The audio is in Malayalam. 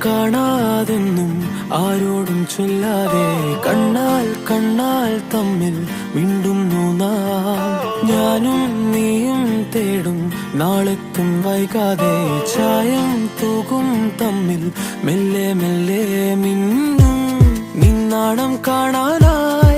കാണാതെന്നും ആരോടും ചൊല്ലാതെ കണ്ണാൽ കണ്ണാൽ തമ്മിൽ മിണ്ടുന്നു നാം. ഞാനും നീയും തേടും നാളെത്തും വൈകാതെ ചായം തൂകും തമ്മിൽ മെല്ലെ മെല്ലെ മിന്നും. നിന്നാണം കാണാനായി